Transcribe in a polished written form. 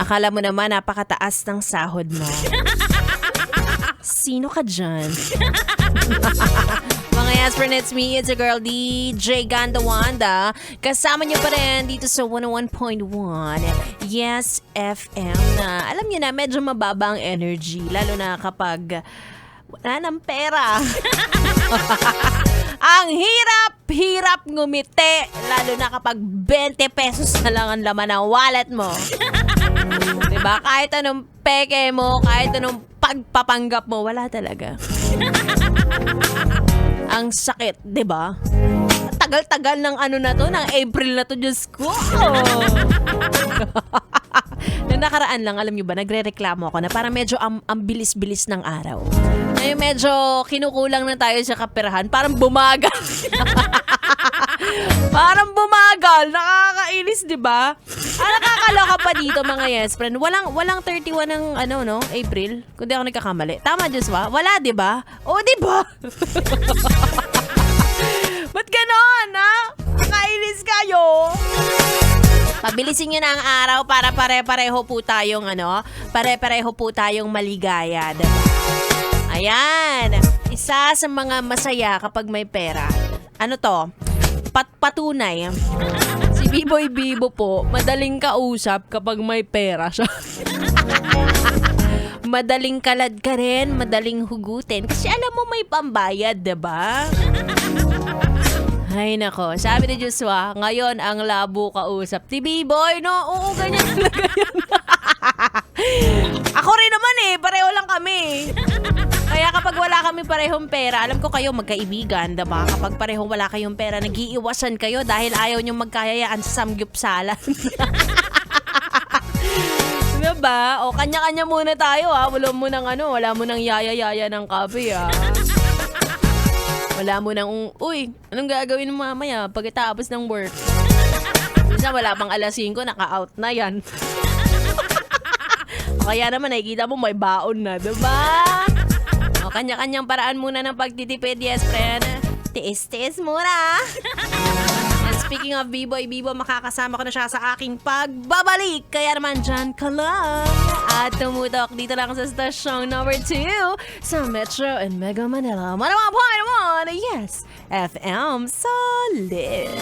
Akala mo naman napakataas ng sahod mo. Sino ka dyan? Mga yes, friend, it's me. It's your girl, DJ Ganda Wanda. Kasama niyo pa rin dito sa 101.1 Yes FM na alam niyo na medyo mababa ang energy. Lalo na kapag wala ng pera. Ang hirap ngumiti. Lalo na kapag 20 pesos na lang ang laman ng wallet mo. Diba? Kahit anong peke mo, kahit anong pagpapanggap mo, wala talaga. Ang sakit, diba? Tagal-tagal ng ano na to, ng April na to, Diyos ko. Noong nakaraan lang, alam nyo ba, nagre-reklamo ako na parang medyo ang bilis-bilis ng araw. Ngayon medyo kinukulang na tayo sa kaperahan, parang bumagal. Parang bumagal, nakakainis, di ba? Nakakaloka pa dito mga yes friend. Walang 31 ng April. Kung di ako nagkakamali. Tama, Joshua? Wala, di ba? O, di ba? Ba't ganon, ha? Nakainis kayo. Pabilisin nyo na ang araw para pare-pareho po tayong pare-pareho po tayong maligaya, diba? Ayan, isa sa mga masaya kapag may pera. Ano to? Patunay. Si Biboy Bibo po, madaling kausap kapag may pera siya. Madaling kalad ka rin, madaling hugutin. Kasi alam mo may pambayad, diba? Ay nako, sabi ni Joshua, ngayon ang labo kausap. Ti Biboy, no? Oo, ganyan talaga yan. Ako rin naman pareho lang kami. Kaya kapag wala kami parehong pera, alam ko kayo magkaibigan, diba? Kapag parehong wala kayong pera, nag-iiwasan kayo dahil ayaw nyo magkayayaan sa samgyupsalan. Diba? O, kanya-kanya muna tayo, ha? Wala mo nang yaya-yaya ng kape, ha? Wala mo nang, uy, anong gagawin mo mamaya pagkatapos ng work? Minsan wala pang alas 5, naka-out na yan. Kaya naman, nakikita mo may baon na, diba? O, kanya-kanyang paraan muna ng pagtitipid, yes, friend. Tiis-tiis muna. And speaking of B-Boy, makakasama ko na siya sa aking pagbabalik. Kaya naman dyan ka lang. At tumutok dito lang sa stasyong number 2 sa Metro and Mega Manila. 101.1, yes, FM Solid.